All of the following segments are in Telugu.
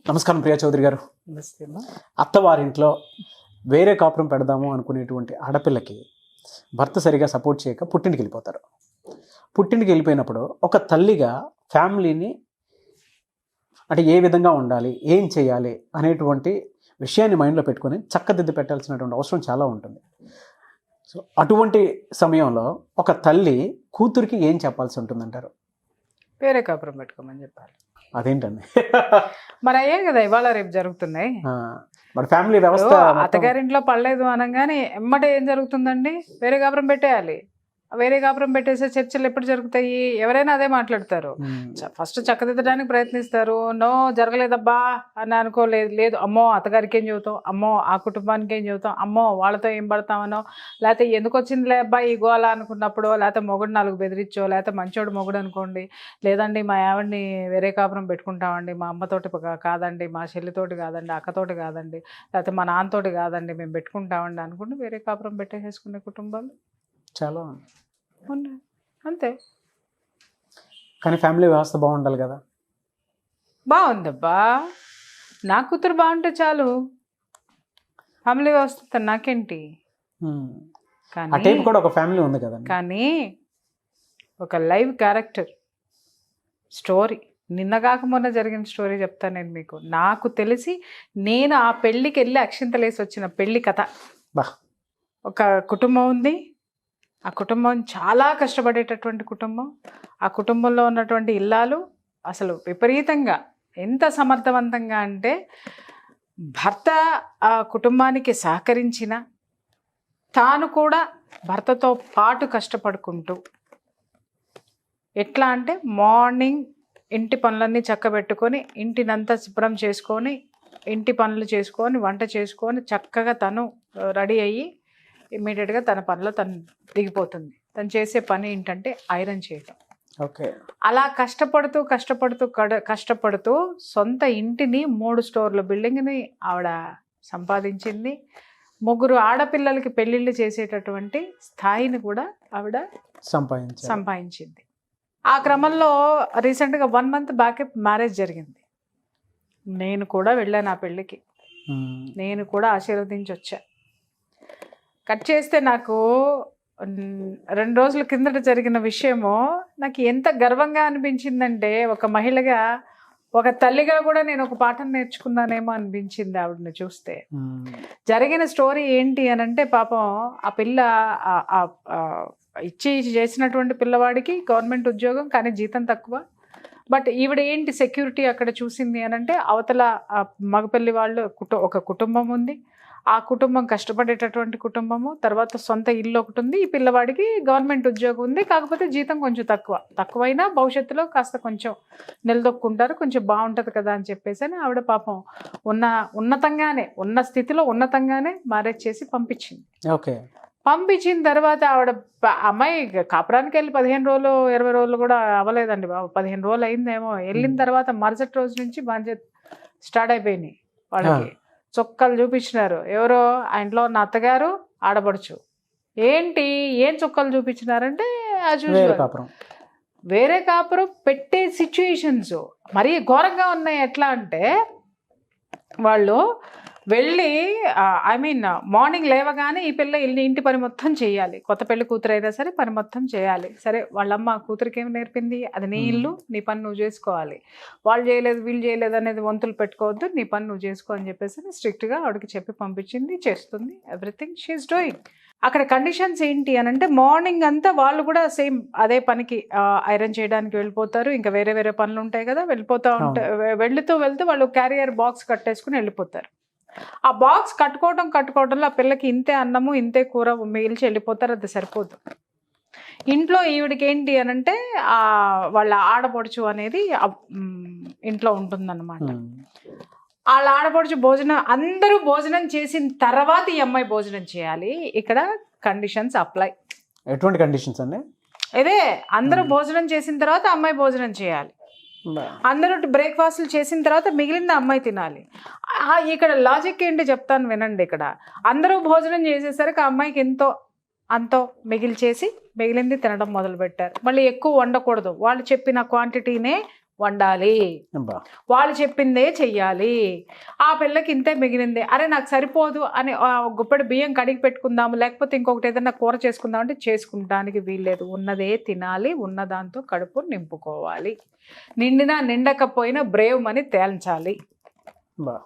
నమస్కారం ప్రియా చౌదరి గారు. నమస్తే అమ్మా. అత్తవారింట్లో వేరే కాపురం పెడదాము అనుకునేటువంటి ఆడపిల్లకి భర్త సరిగా సపోర్ట్ చేయక పుట్టింటికి వెళ్ళిపోతారు. పుట్టింటికి వెళ్ళిపోయినప్పుడు ఒక తల్లిగా ఫ్యామిలీని అంటే ఏ విధంగా ఉండాలి, ఏం చేయాలి అనేటువంటి విషయాన్ని మైండ్లో పెట్టుకొని చక్కదిద్ది పెట్టాల్సినటువంటి అవసరం చాలా ఉంటుంది. సో అటువంటి సమయంలో ఒక తల్లి కూతురికి ఏం చెప్పాల్సి ఉంటుందంటారు? వేరే కాపురం పెట్టుకోమని చెప్పాలి. అదేంటండి? మరి అయ్యే కదా ఇవాళ రేపు జరుగుతున్నాయి. మరి ఫ్యామిలీ వ్యవస్థ అత్తగారింట్లో పడలేదు అనగానే ఎమ్మటే ఏం జరుగుతుందండి, వేరే కాపురం పెట్టేయాలి. వేరే కాపురం పెట్టేసే చర్చలు ఎప్పుడు జరుగుతాయి? ఎవరైనా అదే మాట్లాడతారు. ఫస్ట్ చక్కదిద్దడానికి ప్రయత్నిస్తారు. నో జరగలేదబ్బా అని అనుకోలేదు, లేదు అమ్మో అత్తగారికి ఏం చెబుతాం, అమ్మో ఆ కుటుంబానికి ఏం చెబుతాం, అమ్మో వాళ్ళతో ఏం పడతామనో, లేకపోతే ఎందుకు వచ్చిందిలే అబ్బా ఈ గోల అనుకున్నప్పుడు, లేకపోతే మొగుడు 4 బెదిరించో, లేకపోతే మంచోడు మొగుడు అనుకోండి, లేదండి మా ఆవిడ్ని వేరే కాపురం పెట్టుకుంటామండి, మా అమ్మతోటి కాదండి, మా చెల్లితోటి కాదండి, అక్కతోటి కాదండి, లేకపోతే మా నాన్నతోటి కాదండి, మేము పెట్టుకుంటామండి అనుకుంటే వేరే కాపురం పెట్టేసుకునే కుటుంబాలు చాలా ఉన్నాయి. అంతే. కానీ ఫ్యామిలీ వ్యవస్థ బాగుండాలి కదా. బాగుందబ్బా, నా కూతురు బాగుంటే చాలు, ఫ్యామిలీ వ్యవస్థ నాకేంటి. ఆ టైప్ కూడా ఒక ఫ్యామిలీ ఉంది కదా. కానీ ఒక లైవ్ క్యారెక్టర్ స్టోరీ, నిన్నగాక మొన్న జరిగిన స్టోరీ చెప్తాను నేను మీకు. నాకు తెలిసి నేను ఆ పెళ్ళికి వెళ్ళి అక్షింతలేసి వచ్చిన పెళ్ళి కథ. ఒక కుటుంబం ఉంది, ఆ కుటుంబం చాలా కష్టపడేటటువంటి కుటుంబం. ఆ కుటుంబంలో ఉన్నటువంటి ఇల్లాలు అసలు విపరీతంగా ఎంత సమర్థవంతంగా అంటే, భర్త ఆ కుటుంబానికి సహకరించిన తాను కూడా భర్తతో పాటు కష్టపడుకుంటూ, ఎట్లా అంటే మార్నింగ్ ఇంటి పనులన్నీ చక్కబెట్టుకొని, ఇంటినంతా శుభ్రం చేసుకొని, ఇంటి పనులు చేసుకొని, వంట చేసుకొని చక్కగా తను రెడీ అయ్యి ఇమ్మీడియట్గా తన పనిలో తను దిగిపోతుంది. తను చేసే పని ఏంటంటే ఐరన్ చేయటం. ఓకే. అలా కష్టపడుతూ సొంత ఇంటిని 3 స్టోర్ల బిల్డింగ్ని ఆవిడ సంపాదించింది. 3 ఆడపిల్లలకి పెళ్ళిళ్ళు చేసేటటువంటి స్థాయిని కూడా ఆవిడ సంపాదించింది. ఆ క్రమంలో రీసెంట్గా 1 మంత్ బ్యాక్ మ్యారేజ్ జరిగింది. నేను కూడా వెళ్ళాను ఆ పెళ్ళికి, నేను కూడా ఆశీర్వదించి వచ్చా. కట్ చేస్తే నాకు 2 రోజుల కిందట జరిగిన విషయము నాకు ఎంత గర్వంగా అనిపించిందంటే, ఒక మహిళగా, ఒక తల్లిగా కూడా నేను ఒక పాఠం నేర్చుకున్నానేమో అనిపించింది ఆవిడని చూస్తే. జరిగిన స్టోరీ ఏంటి అని అంటే, పాపం ఆ పిల్ల ఇచ్చి చేసినటువంటి పిల్లవాడికి గవర్నమెంట్ ఉద్యోగం, కానీ జీతం తక్కువ. బట్ ఈవిడ ఏంటి సెక్యూరిటీ అక్కడ చూసింది అని అంటే, అవతల మగపల్లి వాళ్ళు ఒక కుటుంబం ఉంది, ఆ కుటుంబం కష్టపడేటటువంటి కుటుంబము, తర్వాత సొంత ఇల్లు ఒకటి ఉంది, ఈ పిల్లవాడికి గవర్నమెంట్ ఉద్యోగం ఉంది, కాకపోతే జీతం కొంచెం తక్కువైనా భవిష్యత్తులో కాస్త కొంచెం నిలదొక్కుంటారు, కొంచెం బాగుంటుంది కదా అని చెప్పేసి అని ఆవిడ పాపం ఉన్న స్థితిలో ఉన్నతంగానే మ్యారేజ్ చేసి పంపించింది. ఓకే. పంపించిన తర్వాత ఆవిడ అమ్మాయి కాపురానికి వెళ్ళి 15 రోజులు 20 రోజులు కూడా అవ్వలేదండి బాబు, 15 రోజులు అయిందేమో. వెళ్ళిన తర్వాత మరుసటి రోజు నుంచి బాగా స్టార్ట్ అయిపోయినాయి వాళ్ళకి. చొక్కాలు చూపించినారు. ఎవరో ఆ ఇంట్లో ఉన్న అత్తగారు, ఆడపడుచు. ఏం చొక్కాలు చూపించినారంటే, వేరే కాపురం పెట్టే సిచ్యుయేషన్స్ మరీ ఘోరంగా ఉన్నాయి. ఎట్లా అంటే, వాళ్ళు వెళ్ళి మార్నింగ్ లేవగానే ఈ పిల్ల ఇంటి పని మొత్తం చేయాలి. కొత్త పెళ్లి కూతురు అయినా సరే పని మొత్తం చేయాలి. సరే వాళ్ళమ్మ కూతురికి ఏమి నేర్పింది? అది నీ ఇల్లు, నీ పని నువ్వు చేసుకోవాలి, వాళ్ళు చేయలేదు వీళ్ళు చేయలేదు అనేది వంతులు పెట్టుకోవద్దు, నీ పని నువ్వు చేసుకో అని చెప్పేసి స్ట్రిక్ట్గా ఆవిడకి చెప్పి పంపించింది. చేస్తుంది, ఎవ్రీథింగ్ షీఈస్ డూయింగ్. అక్కడ కండిషన్స్ ఏంటి అని అంటే, మార్నింగ్ అంతా వాళ్ళు కూడా సేమ్ అదే పనికి ఐరన్ చేయడానికి వెళ్ళిపోతారు. ఇంకా వేరే వేరే పనులు ఉంటాయి కదా, వెళ్తూ వాళ్ళు క్యారియర్ బాక్స్ కట్టేసుకుని వెళ్ళిపోతారు. ఆ బాక్స్ కట్టుకోవడంలో ఆ పిల్లకి ఇంతే అన్నము ఇంతే కూర మిగిల్చి వెళ్ళిపోతారు. అది సరిపోదు. ఇంట్లో ఈవిడికి ఏంటి అని అంటే, వాళ్ళ ఆడపడుచు అనేది ఇంట్లో ఉంటుందన్నమాట. వాళ్ళ ఆడపడుచు అందరూ భోజనం చేసిన తర్వాత ఈ అమ్మాయి భోజనం చేయాలి. ఇక్కడ కండిషన్స్ అప్లై. ఎటువంటి కండిషన్స్ అండి? ఇదే, అందరూ భోజనం చేసిన తర్వాత అమ్మాయి భోజనం చేయాలి. అందరూ బ్రేక్ఫాస్ట్లు చేసిన తర్వాత మిగిలింది అమ్మాయి తినాలి. ఇక్కడ లాజిక్ ఏంటి చెప్తాను వినండి. ఇక్కడ అందరూ భోజనం చేసేసరికి అమ్మాయికి అంతో మిగిలింది తినడం మొదలుపెట్టారు. మళ్ళీ ఎక్కువ వండకూడదు, వాళ్ళు చెప్పిన క్వాంటిటీనే వండాలి, అబ్బా. వాళ్ళు చెప్పిందే చెయ్యాలి. ఆ పిల్లకి ఇంతే మిగిలింది, అరే నాకు సరిపోదు అని గుప్పెడు బియ్యం కడిగి పెట్టుకుందాము, లేకపోతే ఇంకొకటి ఏదైనా కూర చేసుకుందాం అంటే చేసుకుంటానికి వీల్లేదు. ఉన్నదే తినాలి, ఉన్నదాంతో కడుపు నింపుకోవాలి, నిండినా నిండకపోయినా బ్రేవ్ మని తేల్చాలి. బా.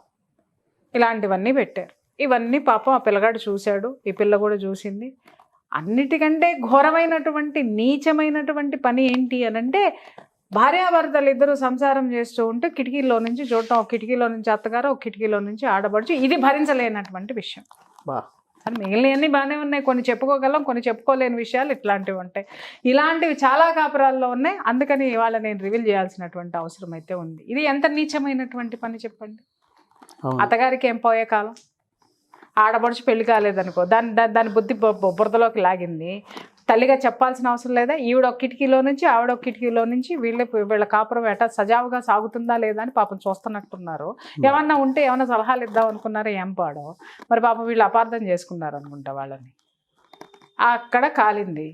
ఇలాంటివన్నీ పెట్టారు. ఇవన్నీ పాపం ఆ పిల్లగాడు చూశాడు, ఈ పిల్ల కూడా చూసింది. అన్నిటికంటే ఘోరమైనటువంటి నీచమైనటువంటి పని ఏంటి అనంటే, భార్యాభర్తలు ఇద్దరు సంసారం చేస్తూ ఉంటే కిటికీలో నుంచి చూడటం, ఒక కిటికీలో నుంచి అత్తగారు, ఒక కిటికీలో నుంచి ఆడబడుచు. ఇది భరించలేనటువంటి విషయం. కానీ మిగిలినవన్నీ బాగానే ఉన్నాయి, కొన్ని చెప్పుకోగలం, కొన్ని చెప్పుకోలేని విషయాలు ఇట్లాంటివి ఉంటాయి. ఇలాంటివి చాలా కాపురాల్లో ఉన్నాయి. అందుకని ఇవాళ నేను రివీల్ చేయాల్సినటువంటి అవసరం అయితే ఉంది. ఇది ఎంత నీచమైనటువంటి పని చెప్పండి. అత్తగారికి ఏం పోయే కాలం, ఆడబడుచు పెళ్లి కాలేదనుకో, దాని బుద్ధి బురదలోకి లాగింది. తల్లిగా చెప్పాల్సిన అవసరం లేదా? ఈవిడ ఒక కిటికీలో నుంచి ఆవిడ ఒక కిటికీలో నుంచి వీళ్ళ కాపురం ఎట సజావుగా సాగుతుందా లేదా అని పాపం చూస్తున్నట్టున్నారు. ఏమన్నా ఉంటే ఏమన్నా సలహాలు ఇద్దాం అనుకున్నారో ఏం పాడో మరి. పాపం వీళ్ళు అపార్థం చేసుకున్నారు అనుకుంటా వాళ్ళని. అక్కడ కాలింది.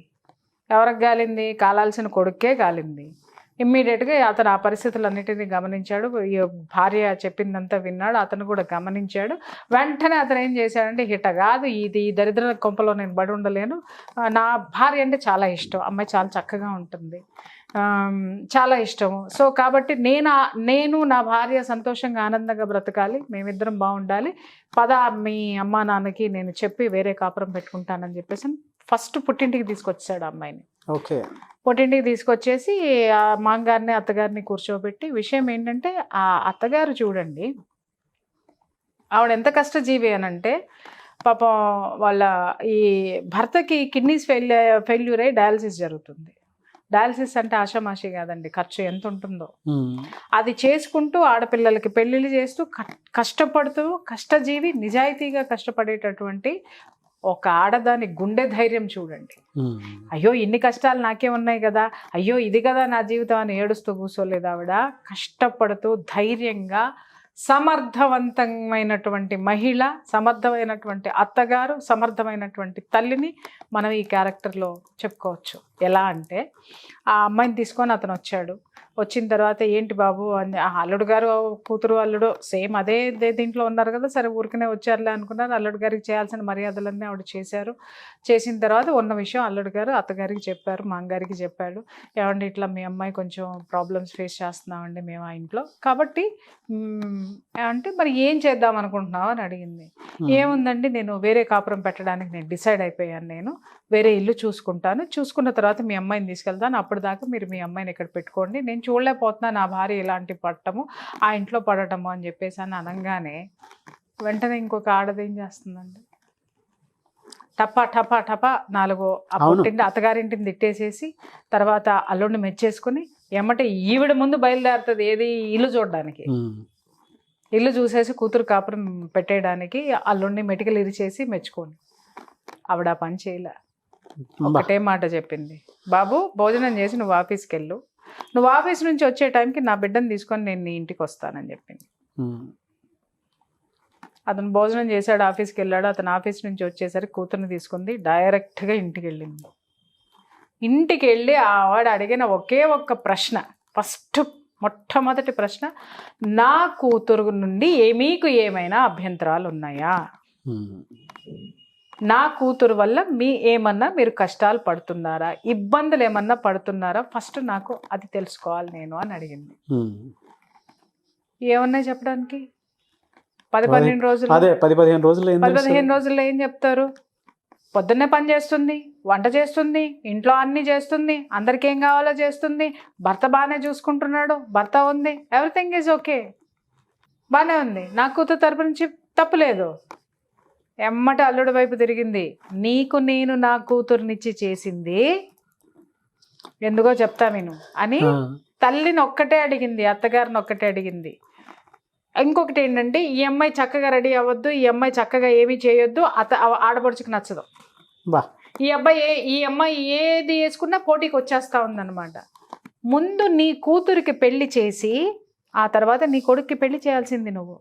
ఎవరికి కాలింది? కాలాల్సిన కొడుక్కే కాలింది. ఇమ్మీడియట్గా అతను ఆ పరిస్థితులన్నిటినీ గమనించాడు. ఈ భార్య చెప్పిందంతా విన్నాడు, అతను కూడా గమనించాడు. వెంటనే అతను ఏం చేశాడంటే, హిట కాదు ఇది, ఈ దరిద్ర కొంపలో నేను బడి ఉండలేను, నా భార్య అంటే చాలా ఇష్టం, అమ్మాయి చాలా చక్కగా ఉంటుంది, చాలా ఇష్టము. సో కాబట్టి నేను నా భార్య సంతోషంగా ఆనందంగా బ్రతకాలి, మేమిద్దరం బాగుండాలి, పద మీ అమ్మా నాన్నకి నేను చెప్పి వేరే కాపురం పెట్టుకుంటానని చెప్పేసి ఫస్ట్ పుట్టింటికి తీసుకొచ్చాడు అమ్మాయిని. ఓకే. పుట్టింటికి తీసుకొచ్చేసి ఆ మామగారిని అత్తగారిని కూర్చోబెట్టి, విషయం ఏంటంటే ఆ అత్తగారు చూడండి, ఆవిడ ఎంత కష్టజీవి అనంటే, పాపం వాళ్ళ ఈ భర్తకి కిడ్నీస్ ఫెయిల్యూర్ అయ్యి డయాలసిస్ జరుగుతుంది. డయాలసిస్ అంటే ఆషామాషి కాదండి, ఖర్చు ఎంత ఉంటుందో. అది చేసుకుంటూ ఆడపిల్లలకి పెళ్ళిళ్ళు చేస్తూ కష్టపడుతూ, కష్టజీవి, నిజాయితీగా కష్టపడేటటువంటి ఒక ఆడదాని గుండె ధైర్యం చూడండి. అయ్యో ఇన్ని కష్టాలు నాకే ఉన్నాయి కదా, అయ్యో ఇది కదా నా జీవితం అని ఏడుస్తూ కూర్చోలేదు ఆవిడ. కష్టపడుతూ ధైర్యంగా సమర్థవంతమైనటువంటి మహిళ, సమర్థమైనటువంటి అత్తగారు, సమర్థమైనటువంటి తల్లిని మనం ఈ క్యారెక్టర్లో చెప్పుకోవచ్చు. ఎలా అంటే, ఆ అమ్మాయిని తీసుకొని అతను వచ్చాడు. వచ్చిన తర్వాత ఏంటి బాబు అని, అల్లుడు గారు కూతురు అల్లుడు సేమ్ అదే దీంట్లో ఉన్నారు కదా, సరే ఊరికనే వచ్చారులే అనుకున్నారు. అల్లుడు గారికి చేయాల్సిన మర్యాదలన్నీ ఆవిడ చేశారు. చేసిన తర్వాత ఉన్న విషయం అల్లుడు గారు అత్తగారికి చెప్పారు, మామగారికి చెప్పాడు. ఏమండి ఇట్లా మీ అమ్మాయి కొంచెం ప్రాబ్లమ్స్ ఫేస్ చేస్తున్నామండి మేము ఆ ఇంట్లో, కాబట్టి అంటే మరి ఏం చేద్దాం అనుకుంటున్నావు అని అడిగింది. ఏముందండి, నేను వేరే కాపురం పెట్టడానికి నేను డిసైడ్ అయిపోయాను, నేను వేరే ఇల్లు చూసుకుంటాను, చూసుకున్న తర్వాత మీ అమ్మాయిని తీసుకెళ్తాను, అప్పుడు దాకా మీరు మీ అమ్మాయిని ఇక్కడ పెట్టుకోండి, నేను చూడలేకపోతున్నా నా భార్య ఇలాంటి పడటము, ఆ ఇంట్లో పడటము అని చెప్పేసి అని అనగానే వెంటనే ఇంకొక ఆడది ఏం చేస్తుందండి, టపా టపా టపా 4 ఆ పుట్టింటి అత్తగారింటిని తిట్టేసేసి తర్వాత అల్లుడిని మెచ్చేసుకుని ఏమంటే ఈవిడ ముందు బయలుదేరుతుంది, ఏది ఇల్లు చూడడానికి. ఇల్లు చూసేసి కూతురు కాపురం పెట్టేయడానికి అల్లుడిని మెటికలు ఇరిచేసి మెచ్చుకోండి. ఆవిడ ఆ పని చేయలే. ఒకటే మాట చెప్పింది, బాబు భోజనం చేసి నువ్వు ఆఫీస్కి వెళ్ళు, నువ్వు ఆఫీస్ నుంచి వచ్చే టైంకి నా బిడ్డను తీసుకొని నేను నీ ఇంటికి వస్తానని చెప్పింది. అతను భోజనం చేశాడు, ఆఫీస్కి వెళ్ళాడు. అతను ఆఫీస్ నుంచి వచ్చేసరికి కూతుర్ని తీసుకుంది, డైరెక్ట్గా ఇంటికి వెళ్ళింది. ఇంటికి వెళ్ళి ఆవిడ అడిగిన ఒకే ఒక్క ప్రశ్న, మొట్టమొదటి ప్రశ్న, నా కూతురు నుండి మీకు ఏమైనా అభ్యంతరాలు ఉన్నాయా, నా కూతురు వల్ల ఏమన్నా మీరు కష్టాలు పడుతున్నారా, ఇబ్బందులు ఏమన్నా పడుతున్నారా, ఫస్ట్ నాకు అది తెలుసుకోవాలి నేను అని అడిగింది. ఏమన్నా చెప్పడానికి 10-15 రోజులు, 10-15 రోజుల్లో ఏం చెప్తారు? పొద్దున్నే పని చేస్తుంది, వంట చేస్తుంది, ఇంట్లో అన్నీ చేస్తుంది, అందరికి ఏం కావాలో చేస్తుంది, భర్త బాగానే చూసుకుంటున్నాడు, భర్త ఉంది, ఎవ్రీథింగ్ ఈజ్ ఓకే, బాగానే ఉంది, నా కూతురు తరపు నుంచి తప్పులేదు. ఎమ్మట అల్లుడి వైపు తిరిగింది, నీకు నేను నా కూతురునిచ్చి చేసింది ఎందుకో చెప్తా నేను అని తల్లిని ఒక్కటే అడిగింది, అత్తగారిని ఒక్కటే అడిగింది. ఇంకొకటి ఏంటంటే, ఈ అమ్మాయి చక్కగా రెడీ అవ్వద్దు, ఈ అమ్మాయి చక్కగా ఏమీ చేయొద్దు, ఆడపడుచుకు నచ్చదు, ఈ అమ్మాయి ఏది వేసుకున్నా పోటీకి వచ్చేస్తా ఉందన్నమాట. ముందు నీ కూతురికి పెళ్లి చేసి ఆ తర్వాత నీ కొడుక్కి పెళ్లి చేయాల్సింది నువ్వు.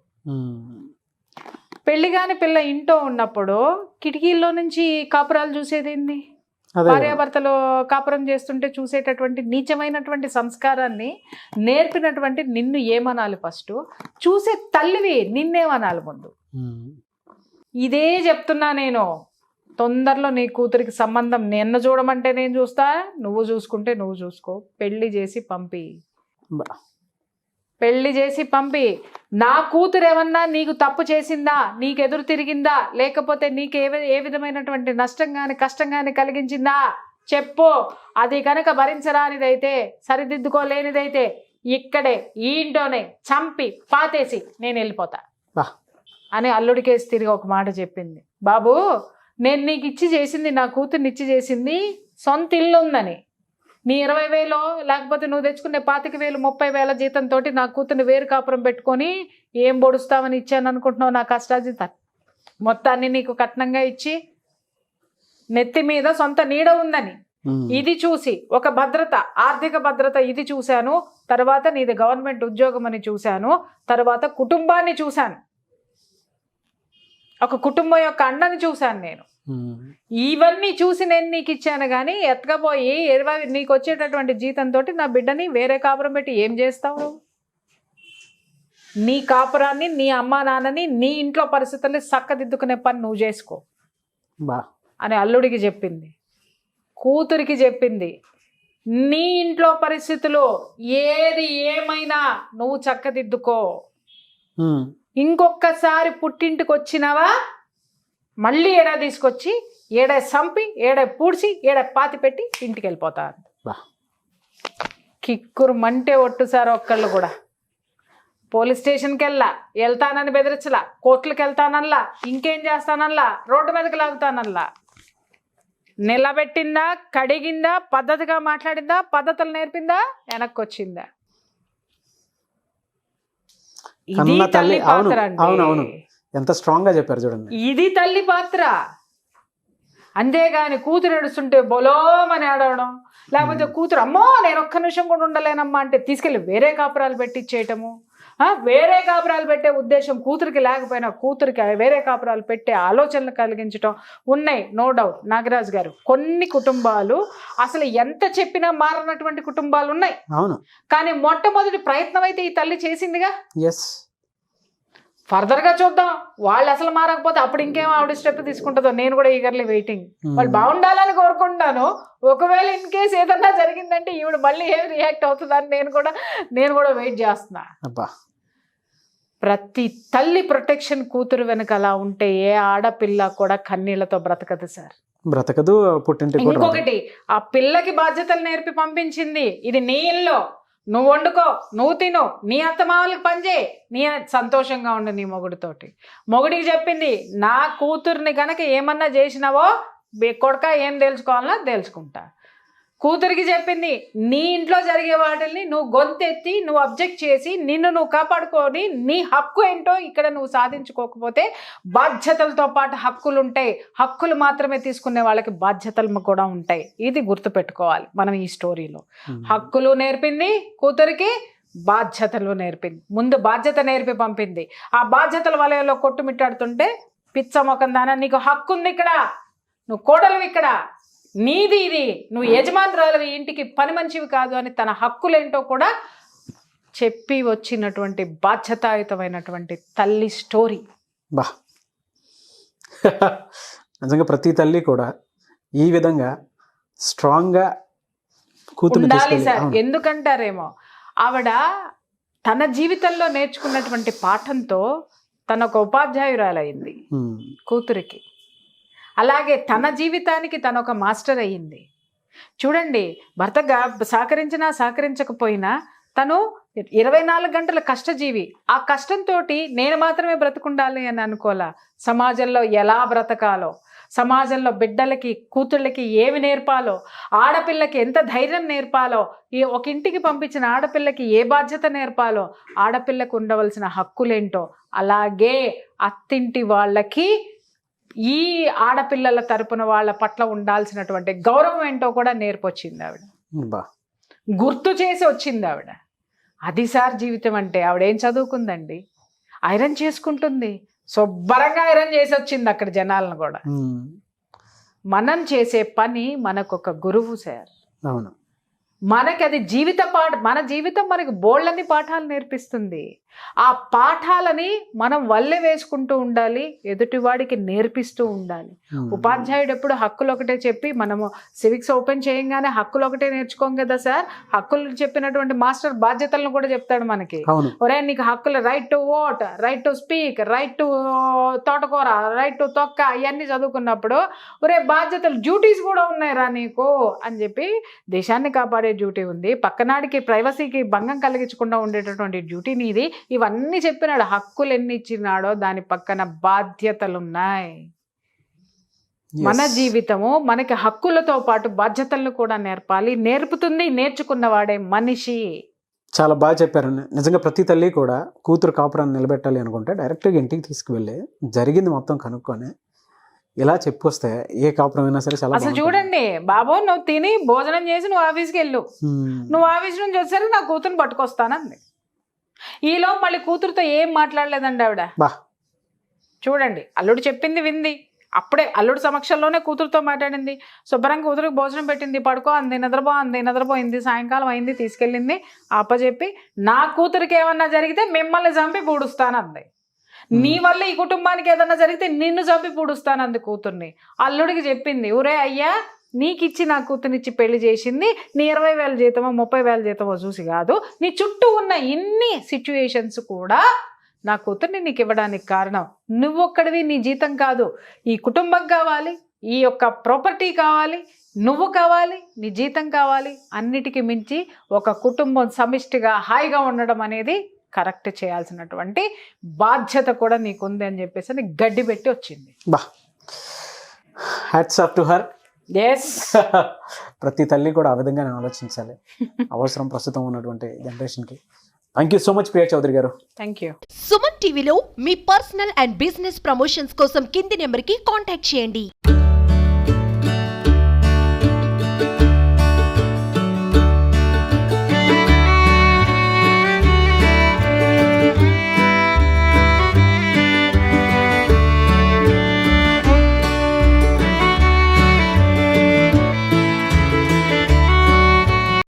పెళ్లి కాని పిల్ల ఇంట్లో ఉన్నప్పుడు కిటికీల్లో నుంచి కాపురాలు చూసేదేంది? అదే భార్యాభర్తలు కాపురం చేస్తుంటే చూసేటటువంటి నీచమైనటువంటి సంస్కారాన్ని నేర్పినటువంటి నిన్ను ఏమనాలి? ఫస్ట్ చూసే తల్లివి నిన్నేమనాలి ముందు? ఇదే చెప్తున్నా నేను. తొందరలో నీ కూతురికి సంబంధం నిన్ను చూడమంటే నేను చూస్తా, నువ్వు చూసుకుంటే నువ్వు చూసుకో. పెళ్లి చేసి పంపి, పెళ్లి చేసి పంపి. నా కూతురు ఏమన్నా నీకు తప్పు చేసిందా, నీకు ఎదురు తిరిగిందా, లేకపోతే నీకు ఏ విధమైనటువంటి నష్టం కానీ కష్టం కానీ కలిగించిందా చెప్పు. అది కనుక భరించరానిదైతే, సరిదిద్దుకోలేనిదైతే ఇక్కడే ఈ ఇంట్లోనే చంపి పాతేసి నేను వెళ్ళిపోతా అని అల్లుడికేసి తిరిగి ఒక మాట చెప్పింది. బాబు, నేను నీకు ఇచ్చి చేసింది, నా కూతుర్ని ఇచ్చి చేసింది సొంత ఇల్లు ఉందని. నీ 20,000 లేకపోతే నువ్వు తెచ్చుకునే 25,000 30,000 జీతంతో నా కూతుర్ని వేరు కాపురం పెట్టుకొని ఏం పొడుస్తామని ఇచ్చాను అనుకుంటున్నావు? నా కష్టాజీతం మొత్తాన్ని నీకు కట్నంగా ఇచ్చి నెత్తి మీద సొంత నీడ ఉందని ఇది చూసి, ఒక భద్రత, ఆర్థిక భద్రత ఇది చూశాను. తర్వాత నీది గవర్నమెంట్ ఉద్యోగం అని చూశాను. తర్వాత కుటుంబాన్ని చూశాను, ఒక కుటుంబం యొక్క అండని చూశాను నేను. ఇవన్నీ చూసి నేను నీకు ఇచ్చాను. కానీ ఎత్తకపోయి 20 నీకు వచ్చేటటువంటి జీతంతో నా బిడ్డని వేరే కాపురం పెట్టి ఏం చేస్తావు? నీ కాపురాన్ని, నీ అమ్మా నాన్నని, నీ ఇంట్లో పరిస్థితుల్ని చక్కదిద్దుకునే పని నువ్వు చేసుకో అని అల్లుడికి చెప్పింది. కూతురికి చెప్పింది, నీ ఇంట్లో పరిస్థితులు ఏది ఏమైనా నువ్వు చక్కదిద్దుకో. ఇంకొకసారి పుట్టింటికి వచ్చినావా మళ్ళీ ఏడా తీసుకొచ్చి ఏడా సంపి ఏడా పూడ్చి ఏడా పాతి పెట్టి ఇంటికి వెళ్ళిపోతారు. కిక్కురు మంటే ఒట్టు సార్. ఒక్కళ్ళు కూడా పోలీస్ స్టేషన్కి వెళ్తానని బెదిరించలా, కోర్టులకు వెళ్తానల్లా, ఇంకేం చేస్తానల్లా, రోడ్డు మీదకి లాగుతానల్లా. నిలబెట్టిందా, కడిగిందా, పద్ధతిగా మాట్లాడిందా, పద్ధతులు నేర్పిందా, వెనక్కి వచ్చిందా? ఇది తల్లి పాత్ర అండి. ఎంత స్ట్రాంగ్ గా చెప్పారు చూడండి. ఇది తల్లి పాత్ర. అంతేగాని కూతురు ఏడుస్తుంటే బొలోమని ఆడవడం, లేకపోతే కూతురు అమ్మో నేను ఒక్క నిమిషం కూడా ఉండలేనమ్మా అంటే తీసుకెళ్ళి వేరే కాపురాలు పెట్టించేయటము. వేరే కాపురాలు పెట్టే ఉద్దేశం కూతురికి లేకపోయినా కూతురికి వేరే కాపురాలు పెట్టే ఆలోచనలు కలిగించడం ఉన్నాయి. నో డౌట్ నాగరాజు గారు, కొన్ని కుటుంబాలు అసలు ఎంత చెప్పినా మారనటువంటి కుటుంబాలు ఉన్నాయి. అవును. కానీ మొట్టమొదటి ప్రయత్నం అయితే ఈ తల్లి చేసిందిగా. ఎస్. ఫర్దర్గా చూద్దాం, వాళ్ళు అసలు మారకపోతే అప్పుడు ఇంకేం ఆవిడ స్టెప్ తీసుకుంటుందో. నేను కూడా ఈగర్లీ వెయిటింగ్. వాళ్ళు బాగుండాలని కోరుకుంటాను. ఒకవేళ ఇన్ కేసు ఏదన్నా జరిగిందంటే ఈవిడ మళ్ళీ ఏం రియాక్ట్ అవుతుందని నేను కూడా వెయిట్ చేస్తున్నా. ప్రతి తల్లి ప్రొటెక్షన్ కూతురు వెనక అలా ఉంటే ఏ ఆడపిల్ల కూడా కన్నీళ్లతో బ్రతకదు సార్. బ్రతకదు. పుట్టింటి ఇంకొకటి, ఆ పిల్లకి బాధ్యతలు నేర్పి పంపించింది. ఇది నీ ఇల్లు, నువ్వు వండుకో, నువ్వు తిను, నీ అత్తమామలకి పనిచేయి, నీ సంతోషంగా ఉండు నీ మొగుడితోటి. మొగుడికి చెప్పింది, నా కూతుర్ని గనక ఏమన్నా చేసినావో కొడక ఏం తెలుసుకోవాలన్నా తెలుసుకుంటా. కూతురికి చెప్పింది, నీ ఇంట్లో జరిగే వాటిని నువ్వు గొంతెత్తి నువ్వు అబ్జెక్ట్ చేసి నిన్ను నువ్వు కాపాడుకొని నీ హక్కు ఏంటో ఇక్కడ నువ్వు సాధించుకోకపోతే బాధ్యతలతో పాటు హక్కులు ఉంటాయి. హక్కులు మాత్రమే తీసుకునే వాళ్ళకి బాధ్యతలు కూడా ఉంటాయి. ఇది గుర్తుపెట్టుకోవాలి మనం ఈ స్టోరీలో. హక్కులు నేర్పింది కూతురికి, బాధ్యతలు నేర్పింది. ముందు బాధ్యత నేర్పి పంపింది. ఆ బాధ్యతల వలయంలో కొట్టుమిట్టాడుతుంటే పిచ్చ మొఖం దానా, నీకు హక్కు ఉంది ఇక్కడ, నువ్వు కోడలు ఇక్కడ, నీది ఇది, నువ్వు యజమానురాలివి, ఇంటికి పని మంచివి కాదు అని తన హక్కులేంటో కూడా చెప్పి వచ్చినటువంటి బాధ్యతాయుతమైనటువంటి తల్లి స్టోరీ. నిజంగా ప్రతి తల్లి కూడా ఈ విధంగా స్ట్రాంగ్గా ఉండాలి సార్. ఎందుకంటారేమో ఆవిడ తన జీవితంలో నేర్చుకున్నటువంటి పాఠంతో తన ఒక ఉపాధ్యాయురాలైంది కూతురికి. అలాగే తన జీవితానికి తను ఒక మాస్టర్ అయ్యింది. చూడండి, భర్తగా సహకరించినా సహకరించకపోయినా తను 24 గంటల కష్టజీవి. ఆ కష్టంతో నేను మాత్రమే బ్రతుకుండాలి అని అనుకోలే. సమాజంలో ఎలా బ్రతకాలో, సమాజంలో బిడ్డలకి కూతుళ్ళకి ఏమి నేర్పాలో, ఆడపిల్లకి ఎంత ధైర్యం నేర్పాలో, ఒక ఇంటికి పంపించిన ఆడపిల్లకి ఏ బాధ్యత నేర్పాలో, ఆడపిల్లకు ఉండవలసిన హక్కులేంటో, అలాగే అత్తింటి వాళ్ళకి ఈ ఆడపిల్లల తరపున వాళ్ళ పట్ల ఉండాల్సినటువంటి గౌరవం ఏంటో కూడా నేర్పొచ్చింది ఆవిడ. గుర్తు చేసి వచ్చింది ఆవిడ. అది సార్ జీవితం అంటే. ఆవిడేం చదువుకుందండి? ఐరన్ చేసుకుంటుంది, శుభ్రంగా ఐరన్ చేసి వచ్చింది అక్కడ జనాలను కూడా. మనం చేసే పని మనకొక గురువు సార్. అవును. మనకి అది మన జీవితం మనకి బోళ్ళని పాఠాలు నేర్పిస్తుంది. ఆ పాఠాలని మనం వల్లె వేసుకుంటూ ఉండాలి, ఎదుటివాడికి నేర్పిస్తూ ఉండాలి. ఉపాధ్యాయుడు ఎప్పుడు హక్కులు ఒకటే చెప్పి, మనము సివిక్స్ ఓపెన్ చేయంగానే హక్కులు ఒకటే నేర్చుకోం కదా సార్. హక్కులు చెప్పినటువంటి మాస్టర్ బాధ్యతలను కూడా చెప్తాడు మనకి. ఒరే నీకు హక్కులు, right to vote, right to speak, right to తోటకూర, రైట్ టు తొక్క, ఇవన్నీ చదువుకున్నప్పుడు ఒరే బాధ్యతలు, డ్యూటీస్ కూడా ఉన్నాయిరా నీకు అని చెప్పి, దేశాన్ని కాపాడే డ్యూటీ ఉంది, పక్కనాడికి ప్రైవసీకి భంగం కలిగించకుండా ఉండేటటువంటి డ్యూటీ నీది, ఇవన్నీ చెప్పినాడు. హక్కులు ఎన్ని ఇచ్చినాడో దాని పక్కన బాధ్యతలున్నాయి. మన జీవితము మనకి హక్కులతో పాటు బాధ్యతలను కూడా నేర్పాలి. నేర్పుతుంది నేర్చుకున్నవాడే మనిషి. చాలా బాగా చెప్పారు. నిజంగా ప్రతి తల్లి కూడా కూతురు కాపురాన్ని నిలబెట్టాలి అనుకుంటే డైరెక్ట్గా ఇంటికి తీసుకువెళ్ళి జరిగింది మొత్తం కనుక్కొని ఇలా చెప్పుకొస్తే ఏ కాపురం అయినా సరే చాలా. అసలు చూడండి బాబు, నువ్వు తిని భోజనం చేసి నువ్వు ఆఫీస్కి వెళ్ళు, నువ్వు ఆఫీస్ నుంచి వచ్చేసరికి నా కూతురుని పట్టుకొస్తానంది. ఈలో మళ్ళీ కూతురుతో ఏం మాట్లాడలేదండి ఆవిడ. చూడండి, అల్లుడు చెప్పింది వింది, అప్పుడే అల్లుడు సమక్షంలోనే కూతురుతో మాట్లాడింది. శుభ్రంగా కూతురికి భోజనం పెట్టింది, పడుకో అంది, నిద్రపోయింది, సాయంకాలం అయింది, తీసుకెళ్ళింది, అప్పచెప్పి నా కూతురికి ఏమన్నా జరిగితే మిమ్మల్ని చంపి పూడుస్తానంది. నీ వల్ల ఈ కుటుంబానికి ఏదన్నా జరిగితే నిన్ను చంపి పూడుస్తానంది కూతుర్ని. అల్లుడికి చెప్పింది, ఊరే అయ్యా నీకిచ్చి నా కూతురునిచ్చి పెళ్లి చేసింది నీ 20,000 జీతమో 30,000 జీతమో చూసి కాదు, నీ చుట్టూ ఉన్న ఇన్ని సిచ్యువేషన్స్ కూడా నా కూతుర్ని నీకు ఇవ్వడానికి కారణం నువ్వొక్కడివి, నీ జీతం కాదు, ఈ కుటుంబం కావాలి, ఈ యొక్క ప్రాపర్టీ కావాలి, నువ్వు కావాలి, నీ జీతం కావాలి, అన్నిటికీ మించి ఒక కుటుంబం సమిష్టిగా హాయిగా ఉండడం అనేది కరెక్ట్ చేయాల్సినటువంటి బాధ్యత కూడా నీకుంది అని చెప్పేసి గడ్డి పెట్టి వచ్చింది. Hats off to her. Yes, ప్రతి తల్లి కూడా ఆ విధంగానే ఆలోచించాలి. అవసరం ప్రస్తుతం ఉన్నటువంటి జనరేషన్కి. Thank you so much Priya Chaudhary garu. Thank you. Suman టీవీలో మీ పర్సనల్ అండ్ బిజినెస్ ప్రమోషన్స్ కోసం కింది నెంబర్కి కాంటాక్ట్ చేయండి.